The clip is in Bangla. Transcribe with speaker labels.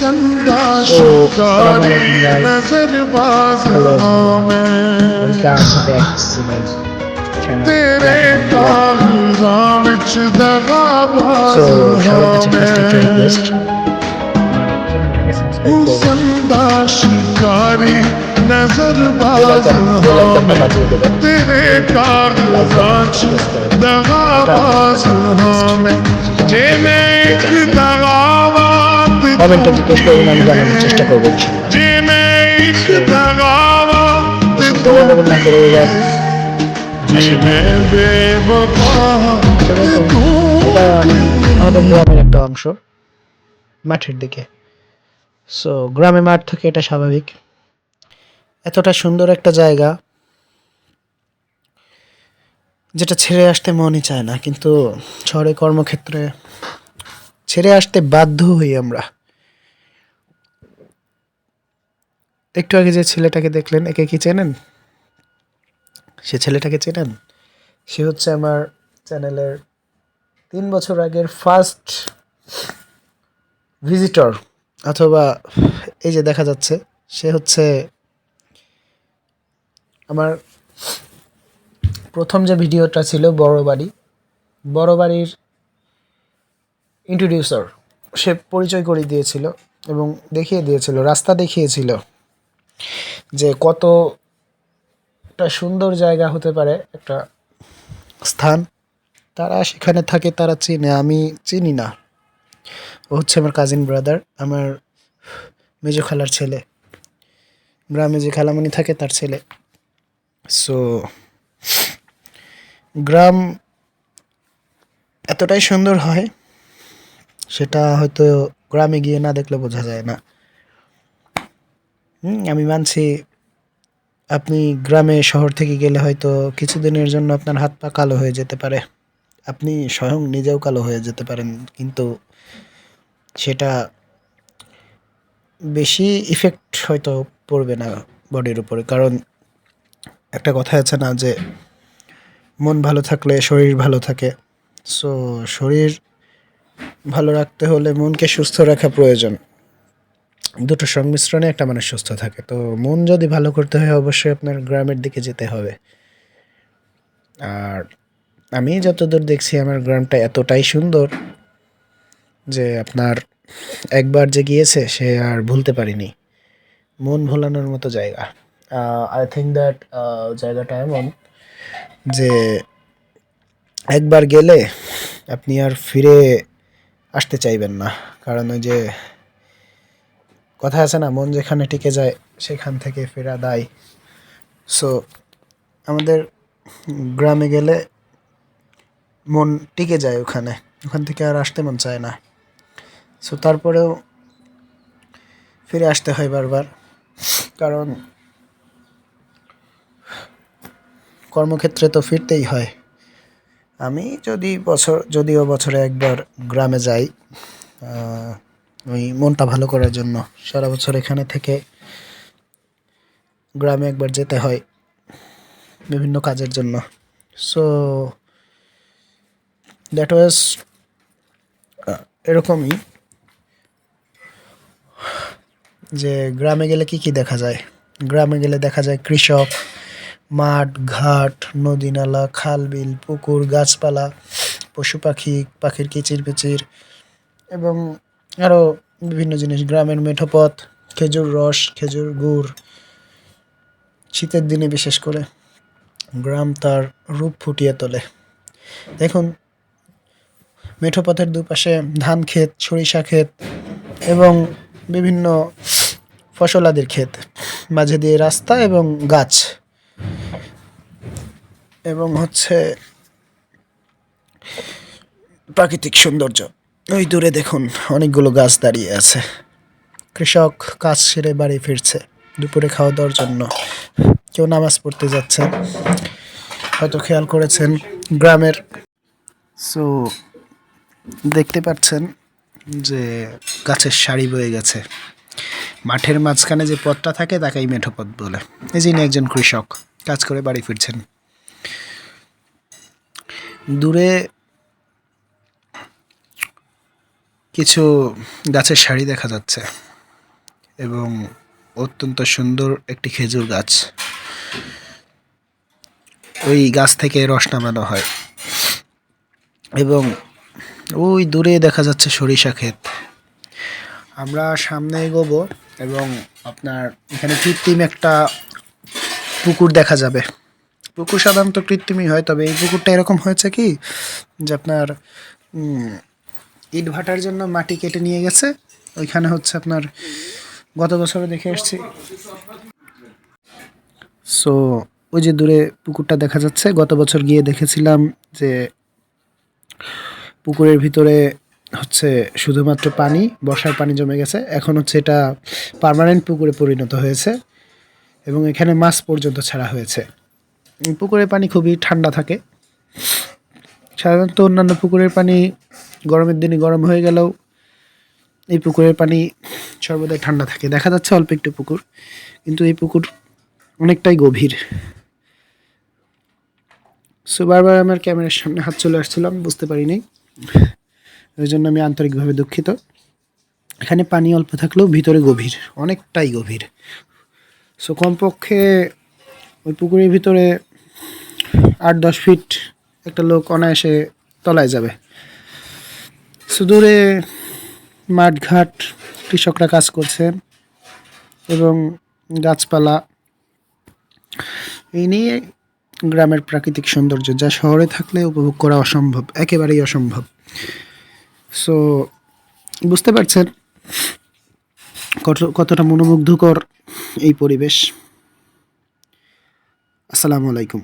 Speaker 1: So, assalamualaikum guys. Hello everyone. Welcome back to my channel. So, সবার কাছে ফার্স্ট একটা রিকোয়েস্ট, চ্যানেলটাকে সাবস্ক্রাইব করবেন, বেল আইকনটা বাজিয়ে দেবেন, কমেন্টে জিজ্ঞেস করুন, আমি জানানোর চেষ্টা করবো না করে এবার এটা আমাদের গ্রামের একটা অংশ, মাঠের দিকে। সো গ্রামে মাঠ থেকে এটা স্বাভাবিক। এতটা সুন্দর একটা জায়গা যেটা ছেড়ে আসতে মনই চায় না, কিন্তু শহরে কর্মক্ষেত্রে ছেড়ে আসতে বাধ্য হই আমরা। একটু আগে যে ছেলেটাকে দেখলেন, একে কি চেনেন? সে ছেলেটাকে চেনেন? সে হচ্ছে আমার চ্যানেলের 3 বছর আগের ফার্স্ট ভিজিটর, অথবা এই যে দেখা যাচ্ছে সে হচ্ছে আমার প্রথম যে ভিডিওটা ছিল বড় বাড়ির ইন্ট্রোডিউসার। সে পরিচয় করে দিয়েছিল এবং দেখিয়ে দিয়েছিল, রাস্তা দেখিয়েছিল যে কতটা সুন্দর জায়গা হতে পারে একটা স্থান। তারা সেখানে থাকে, তারা চিনে, আমি চিনি না। ও হচ্ছে আমার কাজিন ব্রাদার, আমার মেজো খালার ছেলে, গ্রামে যে খালামণি থাকে তার ছেলে। সো গ্রাম এতটাই সুন্দর হয়, সেটা হয়তো গ্রামে গিয়ে না দেখলে বোঝা যায় না। আমি মানছি আপনি গ্রামে শহর থেকে গেলে হয়তো কিছুদিনের জন্য আপনার হাত পা কালো হয়ে যেতে পারে, আপনি স্বয়ং নিজেও কালো হয়ে যেতে পারেন, কিন্তু সেটা বেশি ইফেক্ট হয়তো পড়বে না বডির উপরে। কারণ একটা কথা আছে না যে মন ভালো থাকলে শরীর ভালো থাকে। সো শরীর ভালো রাখতে হলে মনকে সুস্থ রাখা প্রয়োজন। দুটো সংমিশ্রণে একটা মানুষ সুস্থ থাকে। তো মন যদি ভালো করতে হয়, অবশ্যই আপনার গ্রামের দিকে যেতে হবে। আর আমি যতদূর দেখছি আমার গ্রামটা এতটাই সুন্দর যে আপনার একবার যে গিয়েছে সে আর ভুলতে পারিনি। মন ভোলানোর মতো জায়গা। আই থিঙ্ক দ্যাট জায়গাটা এমন যে একবার গেলে আপনি আর ফিরে আসতে চাইবেন না। কারণ ওই যে কথা আছে না, মন যেখানে টিকে যায় সেখান থেকে ফেরা দায়। সো আমাদের গ্রামে গেলে মন টিকে যায় ওখান থেকে আর আসতে মন চায় না। সো তারপরেও ফিরে আসতে হয় বারবার, কারণ কর্মক্ষেত্রে তো ফিরতেই হয়। আমি যদিও বছরে একবার গ্রামে যাই, ওই মনটা ভালো করার জন্য। সারা বছর এখানে থেকে গ্রামে একবার যেতে হয় বিভিন্ন কাজের জন্য। সো দ্যাট ওয়াজ এরকমই যে গ্রামে গেলে কি দেখা যায়। গ্রামে গেলে দেখা যায় কৃষক, মাঠ ঘাট, নদী নালা, খাল বিল, পুকুর, গাছপালা, পশু পাখির কিচিরমিচির এবং আরও বিভিন্ন জিনিস। গ্রামের মেঠো পথ, খেজুর রস, খেজুর গুড়। শীতের দিনে বিশেষ করে গ্রাম তার রূপ ফুটিয়ে তোলে। দেখুন, মেঠো পথের দুপাশে ধান ক্ষেত, সরিষা ক্ষেত এবং বিভিন্ন ফসলাদির ক্ষেত, মাঝে দিয়ে রাস্তা এবং গাছ, এবং হচ্ছে প্রাকৃতিক সৌন্দর্য। ওই দূরে দেখুন অনেকগুলো গাছ দাঁড়িয়ে আছে। কৃষক কাজ সেরে বাড়ি ফিরছে দুপুরে খাওয়া দাওয়ার জন্য, কেউ নামাজ পড়তে যাচ্ছে, হয়তো খেয়াল করেছেন গ্রামের। সো দেখতে পাচ্ছেন যে গাছের সারি বয়ে গেছে। মাঠের মাঝখানে যে পথটা থাকে তাকেই মেঠো পথ বলে। এই যিনি একজন কৃষক কাজ করে বাড়ি ফিরছেন। দূরে কিছু গাছের সারি দেখা যাচ্ছে। এবং অত্যন্ত সুন্দর একটি খেজুর গাছ। ওই গাছ থেকে রস নামানো হয় এবং ওই দূরে দেখা যাচ্ছে সরিষা ক্ষেত। আমরা সামনে এগোবো এবং আপনার এখানে কৃত্রিম একটা পুকুর দেখা যাবে। পুকুর সাধারণত কৃত্রিমই হয়, তবে এই পুকুরটা এরকম হয়েছে কি যে আপনার ইট ভাটার জন্য মাটি কেটে নিয়ে গেছে। ওইখানে হচ্ছে আপনার গত বছরে দেখে আসছি। সো ওই যে দূরে পুকুরটা দেখা যাচ্ছে, গত বছর গিয়ে দেখেছিলাম যে পুকুরের ভিতরে হচ্ছে শুধুমাত্র পানি, বর্ষার পানি জমে গেছে। এখন হচ্ছে এটা পার্মানেন্ট পুকুরে পরিণত হয়েছে এবং এখানে মাছ পর্যন্ত ছাড়া হয়েছে। পুকুরের পানি খুবই ঠান্ডা থাকে। সাধারণত অন্যান্য পুকুরের পানি গরমের দিনে গরম হয়ে গেলেও এই পুকুরের পানি সর্বদাই ঠান্ডা থাকে। দেখা যাচ্ছে অল্প একটু পুকুর, কিন্তু এই পুকুর অনেকটাই গভীর। সো বারবার আমার ক্যামেরার সামনে হাত চলে আসছিলাম, বুঝতে পারিনি, ওই জন্য আমি আন্তরিকভাবে দুঃখিত। এখানে পানি অল্প থাকলেও ভিতরে গভীর, অনেকটাই গভীর। সো কমপক্ষে ওই পুকুরের ভিতরে 8-10 ফিট একটা লোক অনায়াসে তলায় যাবে। সো দূরে মাঠঘাট, কৃষকরা কাজ করছে এবং গাছপালা, এই নিয়ে গ্রামের প্রাকৃতিক সৌন্দর্য, যা শহরে থাকলে উপভোগ করা অসম্ভব, একেবারেই অসম্ভব। সো বুঝতে পারছেন কতটা মনোমুগ্ধকর এই পরিবেশ। আসসালামু আলাইকুম।